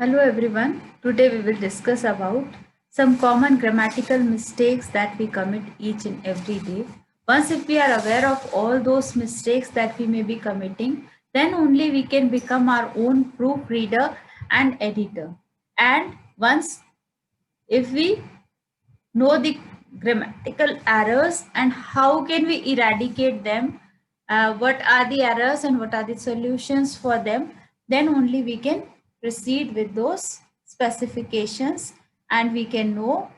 Hello everyone. Today we will discuss about some common grammatical mistakes that we commit each and every day. Once if we are aware of all those mistakes that we may be committing, then only we can become our own proofreader and editor. And once if we know the grammatical errors and how can we eradicate them, what are the errors and what are the solutions for them, then only we can proceed with those specifications and we can know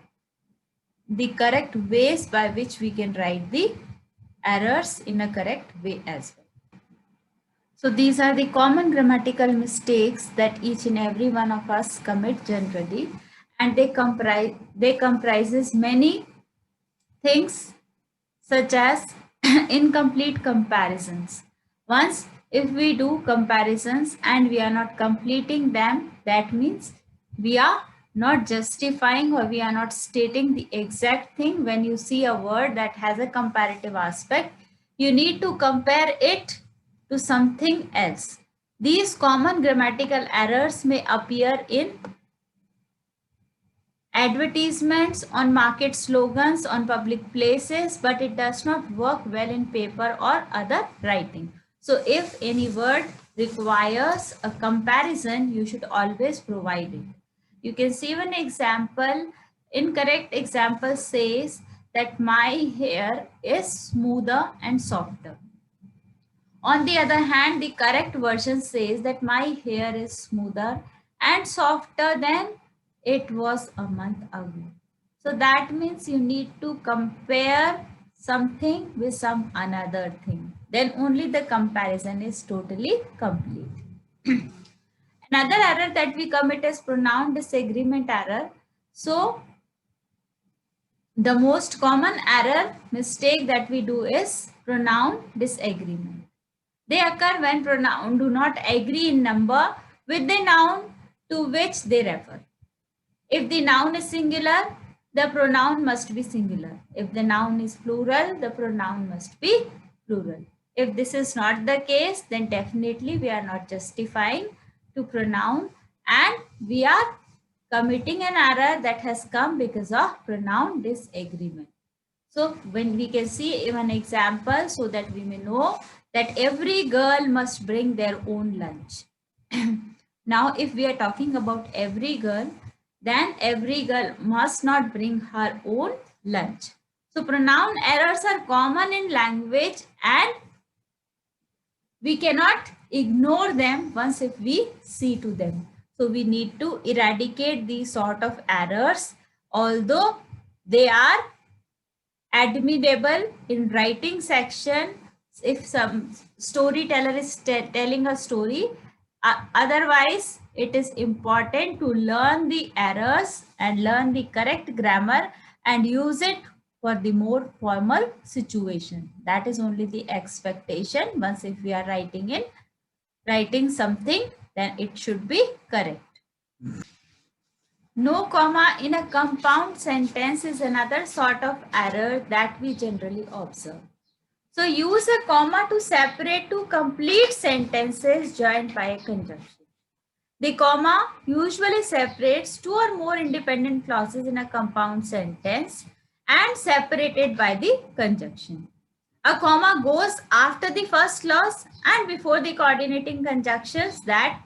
the correct ways by which we can write the errors in a correct way as well. So these are the common grammatical mistakes that each and every one of us commit generally, and they comprises many things such as incomplete comparisons. Once if we do comparisons and we are not completing them, that means we are not justifying or we are not stating the exact thing. When you see a word that has a comparative aspect, you need to compare it to something else. These common grammatical errors may appear in advertisements, on market slogans, on public places, but it does not work well in paper or other writing. So if any word requires a comparison, you should always provide it. You can see one example. Incorrect example says that my hair is smoother and softer. On the other hand, the correct version says that my hair is smoother and softer than it was a month ago. So that means you need to compare something with some another thing. Then only the comparison is totally complete. Another error that we commit is pronoun disagreement error. So the most common error mistake that we do is pronoun disagreement. They occur when pronouns do not agree in number with the noun to which they refer. If the noun is singular, the pronoun must be singular. If the noun is plural, the pronoun must be plural. If this is not the case, then definitely we are not justifying to pronoun and we are committing an error that has come because of pronoun disagreement. So when we can see one example so that we may know that every girl must bring their own lunch. Now, if we are talking about every girl, then every girl must not bring her own lunch. So pronoun errors are common in language and we cannot ignore them once if we see to them. So we need to eradicate these sort of errors, although they are admirable in writing section if some storyteller is telling a story. Otherwise it is important to learn the errors and learn the correct grammar and use it for the more formal situation. That is only the expectation. Once if we are writing something, then it should be correct. No comma in a compound sentence is another sort of error that we generally observe. So use a comma to separate two complete sentences joined by a conjunction. The comma usually separates two or more independent clauses in a compound sentence and separated by the conjunction. A comma goes after the first clause and before the coordinating conjunctions that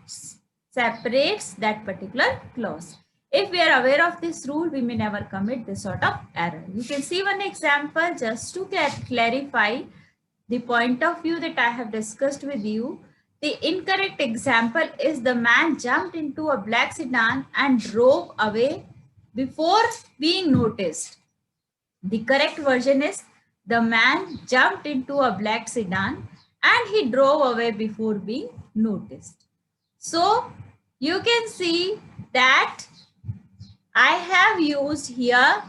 separates that particular clause. If we are aware of this rule, we may never commit this sort of error. You can see one example just to clarify the point of view that I have discussed with you. The incorrect example is the man jumped into a black sedan and drove away before being noticed. The correct version is the man jumped into a black sedan and he drove away before being noticed. So you can see that I have used here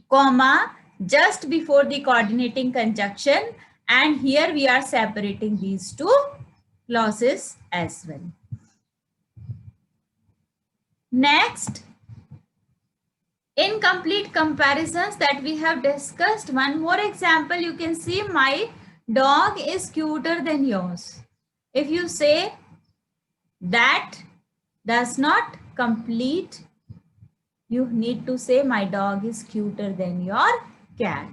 comma just before the coordinating conjunction, and here we are separating these two clauses as well. Next, incomplete comparisons that we have discussed. One more example, you can see my dog is cuter than yours. If you say that does not complete. You need to say my dog is cuter than your cat.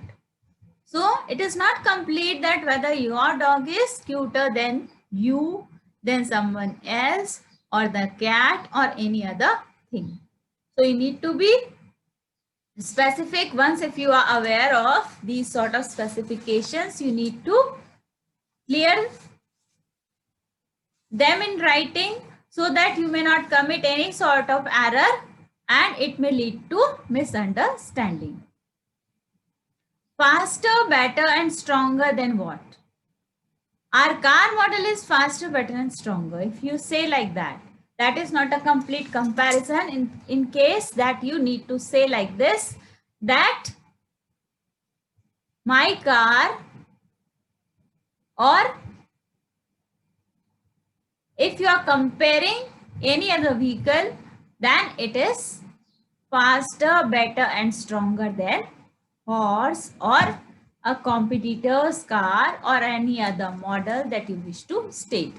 So it is not complete that whether your dog is cuter than you, than someone else, or the cat, or any other thing. So you need to be specific. Once if you are aware of these sort of specifications, you need to clear them in writing so that you may not commit any sort of error and it may lead to misunderstanding. Faster, better and stronger than what? Our car model is faster, better and stronger. If you say like that, that is not a complete comparison. In case that you need to say like this, that my car, or if you are comparing any other vehicle, then it is faster, better and stronger than horse or a competitor's car or any other model that you wish to state.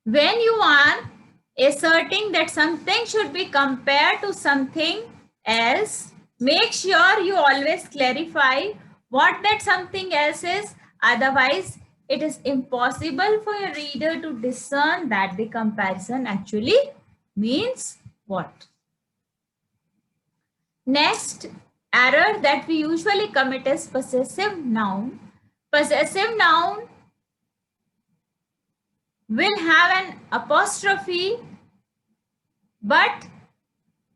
When you are asserting that something should be compared to something else, make sure you always clarify what that something else is. Otherwise, it is impossible for your reader to discern that the comparison actually means what. Next error that we usually commit is possessive noun. Possessive noun will have an apostrophe, but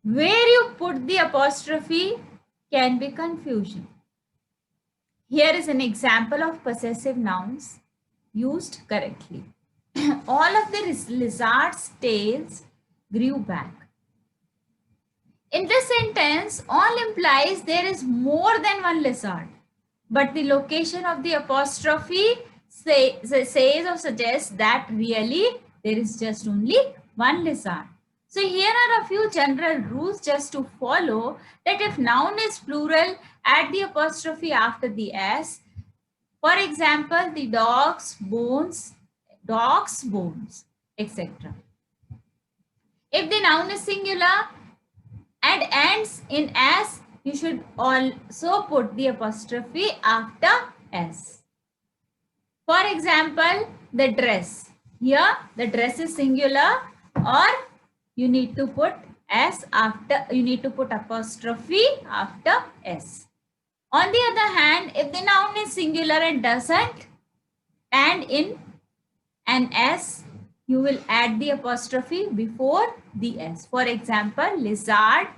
where you put the apostrophe can be confusion. Here is an example of possessive nouns used correctly. All of the lizard's tails grew back. In this sentence, all implies there is more than one lizard, but the location of the apostrophe says or suggests that really there is just only one lizard. So here are a few general rules just to follow, that if noun is plural, add the apostrophe after the s. For example, the dog's bones, etc. If the noun is singular and ends in s, you should also put the apostrophe after s. For example, the dress. Here, the dress is singular, or you need to put s after, you need to put apostrophe after s. On the other hand, if the noun is singular and doesn't end in an s, you will add the apostrophe before the s. For example, lizard,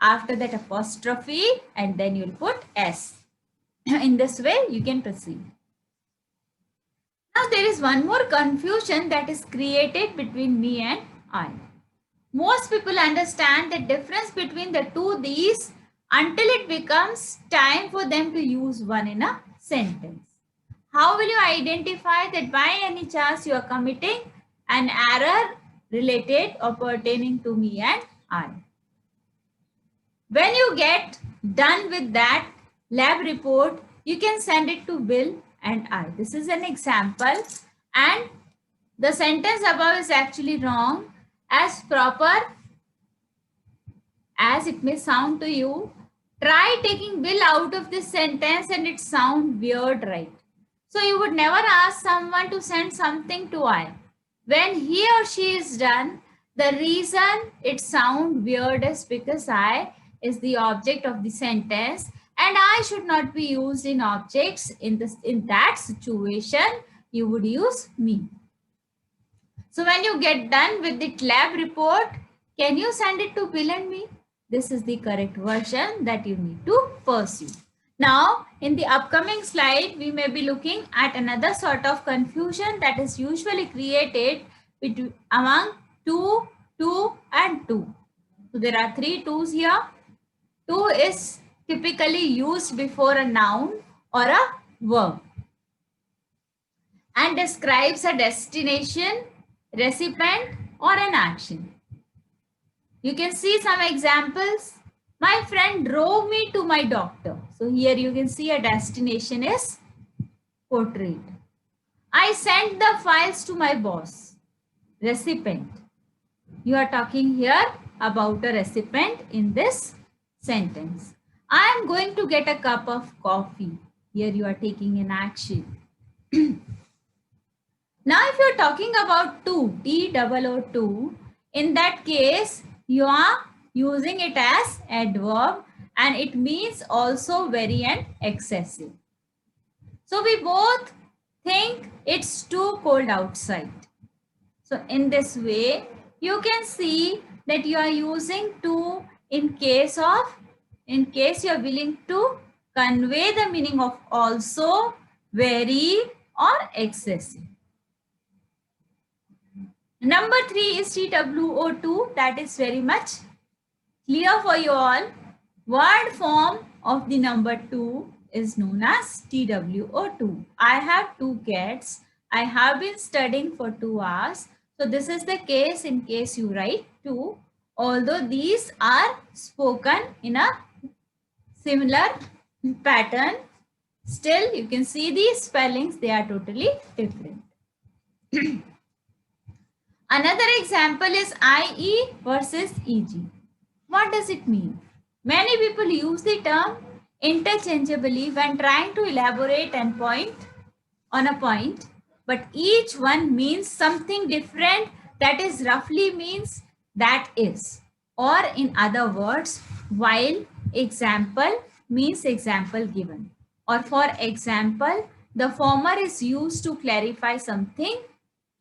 after that apostrophe, and then you'll put s. In this way, you can proceed. Now, there is one more confusion that is created between me and I. Most people understand the difference between the two these until it becomes time for them to use one in a sentence. How will you identify that by any chance you are committing an error related or pertaining to me and I? When you get done with that lab report, you can send it to Bill and I. This is an example, and the sentence above is actually wrong. As proper as it may sound to you, try taking Bill out of this sentence and it sounds weird, right? So you would never ask someone to send something to I. When he or she is done, the reason it sounds weird is because I is the object of the sentence, and I should not be used in objects. In that situation, you would use me. So when you get done with the lab report, can you send it to Bill and me? This is the correct version that you need to pursue. Now, in the upcoming slide, we may be looking at another sort of confusion that is usually created among two, and two. So there are three twos here. To is typically used before a noun or a verb and describes a destination, recipient, or an action. You can see some examples. My friend drove me to my doctor. So here you can see a destination is portrayed. I sent the files to my boss. recipient. You are talking here about a recipient in this sentence. I am going to get a cup of coffee. Here you are taking an action. Now, if you're talking about to, T-O-O-2, in that case, you are using it as adverb and it means also very and excessive. So, we both think it's too cold outside. So, in this way, you can see that you are using to in case you are willing to convey the meaning of also, very or excessive. Number 3 is TWO2. That is very much clear for you all. Word form of the number 2 is known as TWO2. I have 2 cats. I have been studying for 2 hours. So this is the case in case you write 2. Although these are spoken in a similar pattern, still you can see these spellings, they are totally different. Another example is IE versus EG. What does it mean? Many people use the term interchangeably when trying to elaborate and point on a point, but each one means something different. That is roughly means that is, or in other words, while example means example given, or for example, the former is used to clarify something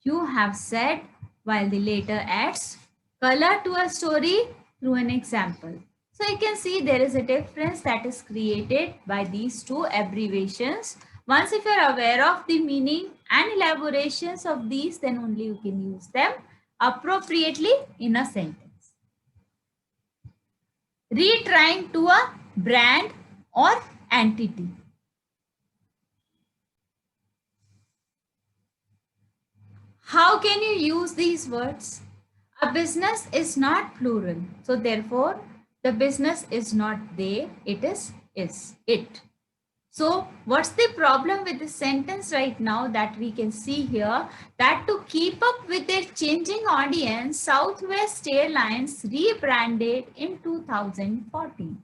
you have said, while the later adds color to a story through an example. So you can see there is a difference that is created by these two abbreviations. Once if you are aware of the meaning and elaborations of these, then only you can use them appropriately in a sentence. Retrying to a brand or entity. How can you use these words? A business is not plural. So therefore, the business is not they, it is it. So what's the problem with this sentence right now that we can see here? That to keep up with their changing audience, Southwest Airlines rebranded in 2014.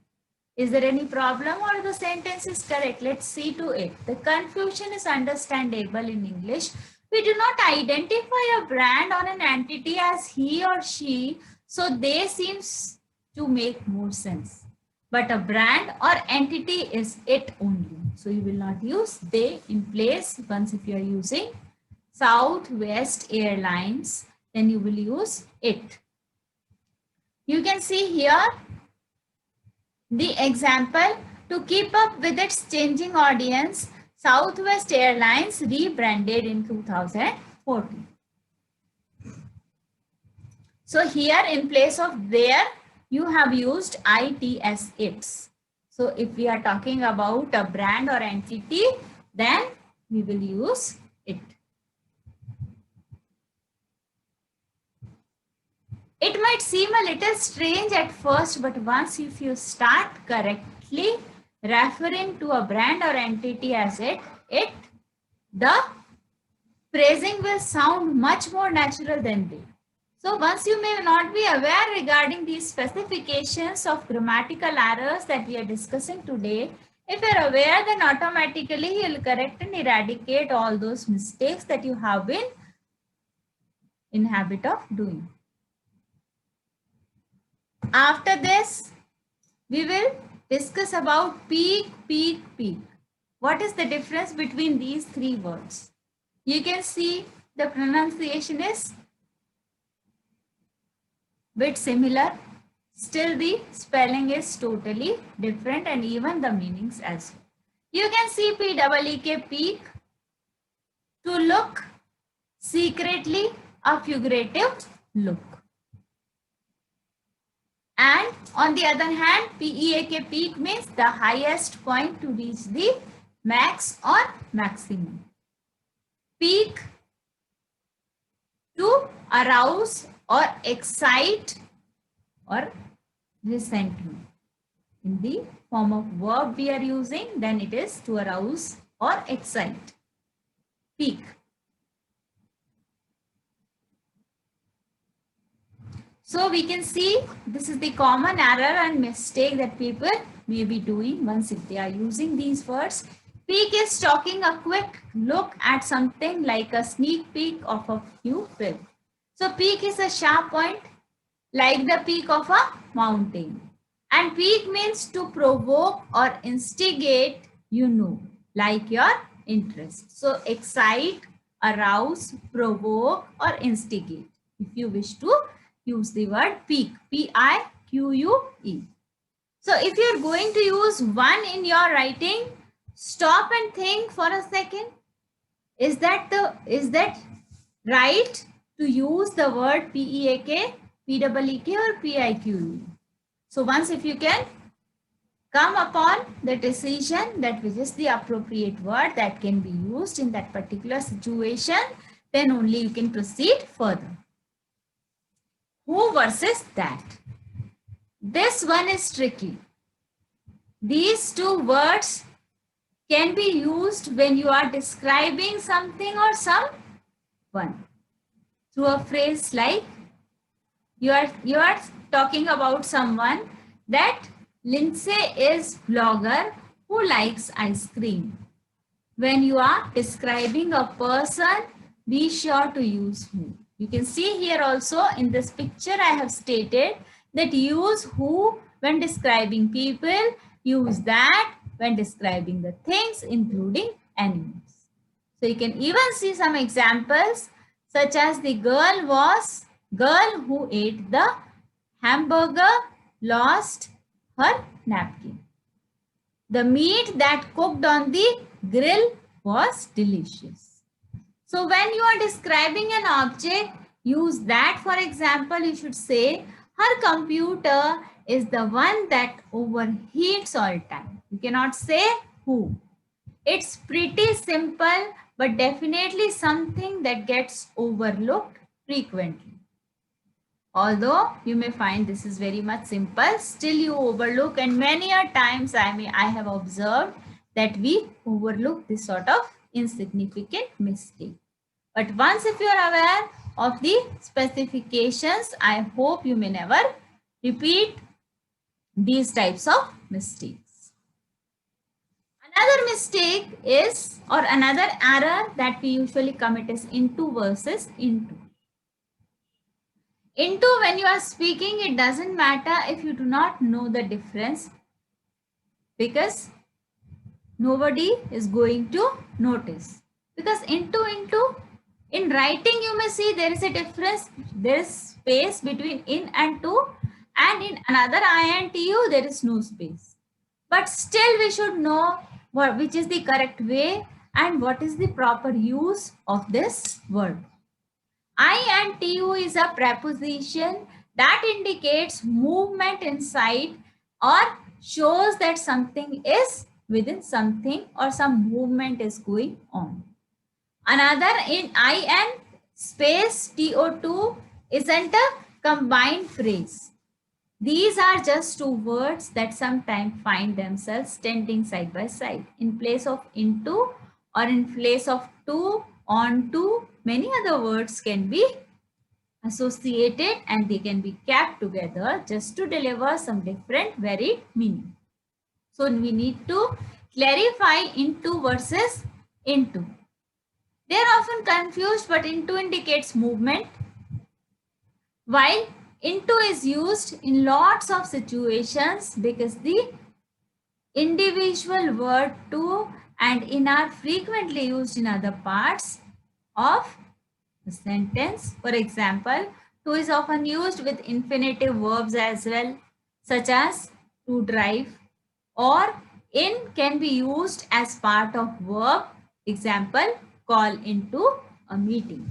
Is there any problem or the sentence is correct? Let's see to it. The confusion is understandable in English. We do not identify a brand or an entity as he or she, so they seems to make more sense. But a brand or entity is it only. So you will not use they in place. Once if you are using Southwest Airlines, then you will use it. You can see here the example, to keep up with its changing audience, Southwest Airlines rebranded in 2014. So here in place of there, you have used it as its. So if we are talking about a brand or entity, then we will use it. It might seem a little strange at first, but once if you start correctly referring to a brand or entity as it, the phrasing will sound much more natural than they. So once you may not be aware regarding these specifications of grammatical errors that we are discussing today, if you're aware, then automatically you'll correct and eradicate all those mistakes that you have been in habit of doing. After this, we will discuss about peak, peak, peak. What is the difference between these three words? You can see the pronunciation is bit similar. Still the spelling is totally different and even the meanings as well. You can see P-E-E-K, peak, to look, secretly, a figurative look. And on the other hand, PEAK, peak, means the highest point to reach the max or maximum. Peak, to arouse or excite or resentment. In the form of verb we are using, then it is to arouse or excite. Peak. So we can see this is the common error and mistake that people may be doing once if they are using these words. Peek is talking a quick look at something like a sneak peek of a new film. So peak is a sharp point like the peak of a mountain. And peak means to provoke or instigate, like your interest. So excite, arouse, provoke or instigate. If you wish to use the word peak, P-I-Q-U-E. So if you're going to use one in your writing, stop and think for a second. Is that right to use the word P-E-A-K, P-E-E-K or P-I-Q-U? So once if you can come upon the decision that which is the appropriate word that can be used in that particular situation, then only you can proceed further. Who versus that? This one is tricky. These two words can be used when you are describing something or someone through a phrase like you are talking about someone that Lindsay is vlogger who likes ice cream. When you are describing a person, be sure to use who. You can see here also in this picture I have stated that use who when describing people, use that when describing the things including animals. So you can even see some examples such as the girl who ate the hamburger lost her napkin. The meat that cooked on the grill was delicious. So when you are describing an object, use that. For example, you should say, her computer is the one that overheats all time. You cannot say who. It's pretty simple, but definitely something that gets overlooked frequently. Although you may find this is very much simple, still you overlook, and many a times I have observed that we overlook this sort of insignificant mistake. But once if you are aware of the specifications, I hope you may never repeat these types of mistakes. Another mistake is, or another error that we usually commit is into versus into. Into, when you are speaking, it doesn't matter if you do not know the difference because nobody is going to notice. Because into, in writing you may see there is a difference, there is space between in and to, and in another I and tu there is no space. But still we should know which is the correct way and what is the proper use of this word. I and tu is a preposition that indicates movement inside or shows that something is within something or some movement is going on. Another in I and space TO2 isn't a combined phrase. These are just two words that sometimes find themselves standing side by side. In place of into or in place of to, on to, many other words can be associated and they can be kept together just to deliver some different varied meaning. So we need to clarify into versus into. They are often confused, but into indicates movement, while into is used in lots of situations because the individual word to and in are frequently used in other parts of the sentence. For example, to is often used with infinitive verbs as well, such as to drive, or in can be used as part of verb. Example, call into a meeting.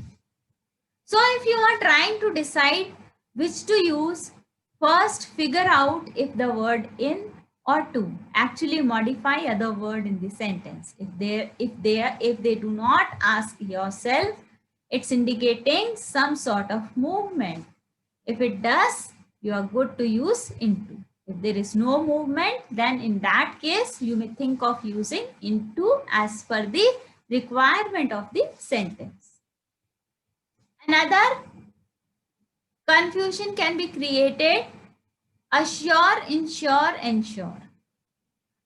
So if you are trying to decide which to use, first figure out if the word in or to actually modify other word in the sentence. If they do not, ask yourself, it's indicating some sort of movement. If it does, you are good to use into. If there is no movement, then in that case, you may think of using into as per the requirement of the sentence. Another Confusion can be created. Assure, insure, ensure.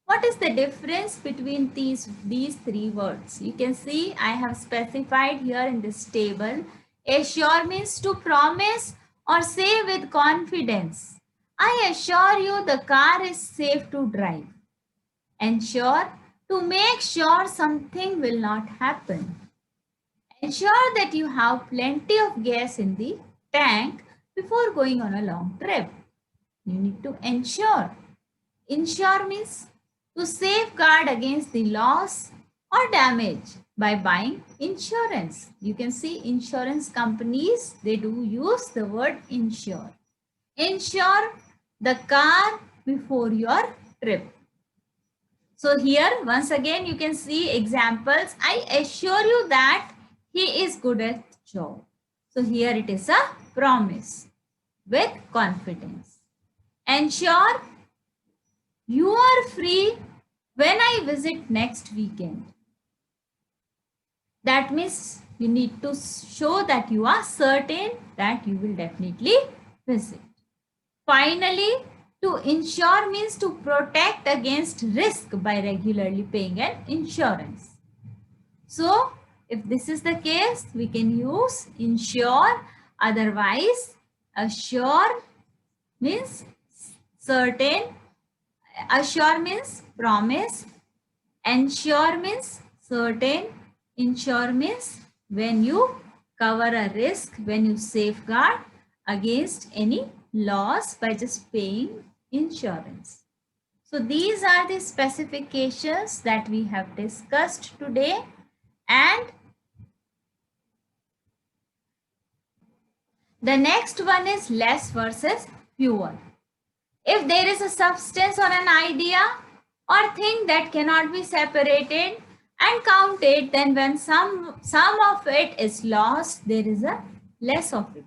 What is the difference between these three words? You can see I have specified here in this table. Assure means to promise or say with confidence. I assure you the car is safe to drive. Ensure, to make sure something will not happen. Ensure that you have plenty of gas in the tank before going on a long trip. You need to ensure. Insure means to safeguard against the loss or damage by buying insurance. You can see insurance companies, they do use the word insure. Insure the car before your trip. So here once again you can see examples. I assure you that he is good at job. So here it is a promise with confidence. Ensure you are free when I visit next weekend. That means you need to show that you are certain that you will definitely visit. Finally, to insure means to protect against risk by regularly paying an insurance. So, if this is the case, we can use insure. Otherwise, assure means certain. Assure means promise. Ensure means certain. Insure means when you cover a risk, when you safeguard against any loss by just paying insurance. So these are the specifications that we have discussed today, and the next one is less versus fewer. If there is a substance or an idea or thing that cannot be separated and counted, then when some of it is lost, there is a less of it.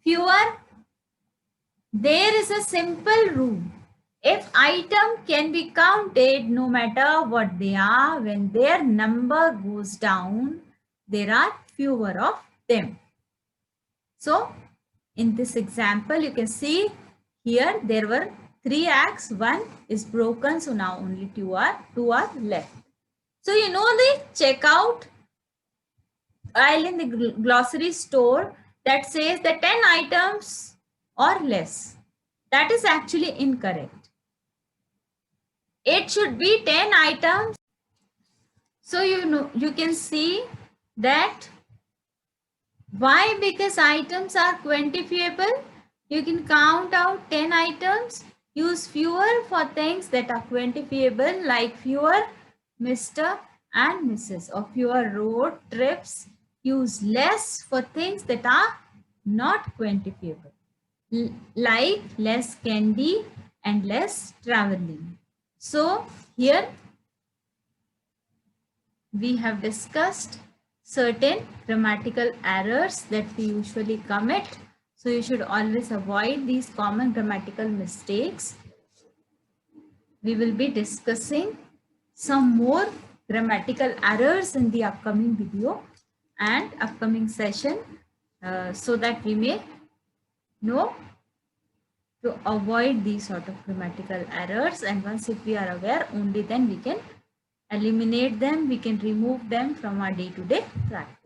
Fewer, there is a simple rule. If item can be counted no matter what they are, when their number goes down, there are fewer of them. So in this example, you can see here there were 3 eggs, 1 is broken, so now only 2 are left. So you know the checkout aisle in the glossary store that says the 10 items or less. That is actually incorrect. It should be 10 items. So you can see that why, because items are quantifiable. You can count out 10 items. Use fewer for things that are quantifiable, like fewer Mr. and Mrs. or fewer road trips. Use less for things that are not quantifiable, like less candy and less traveling. So here we have discussed certain grammatical errors that we usually commit. So you should always avoid these common grammatical mistakes. We will be discussing some more grammatical errors in the upcoming video and upcoming session, so that we may know to avoid these sort of grammatical errors. And once if we are aware, only then we can eliminate them, we can remove them from our day-to-day practice.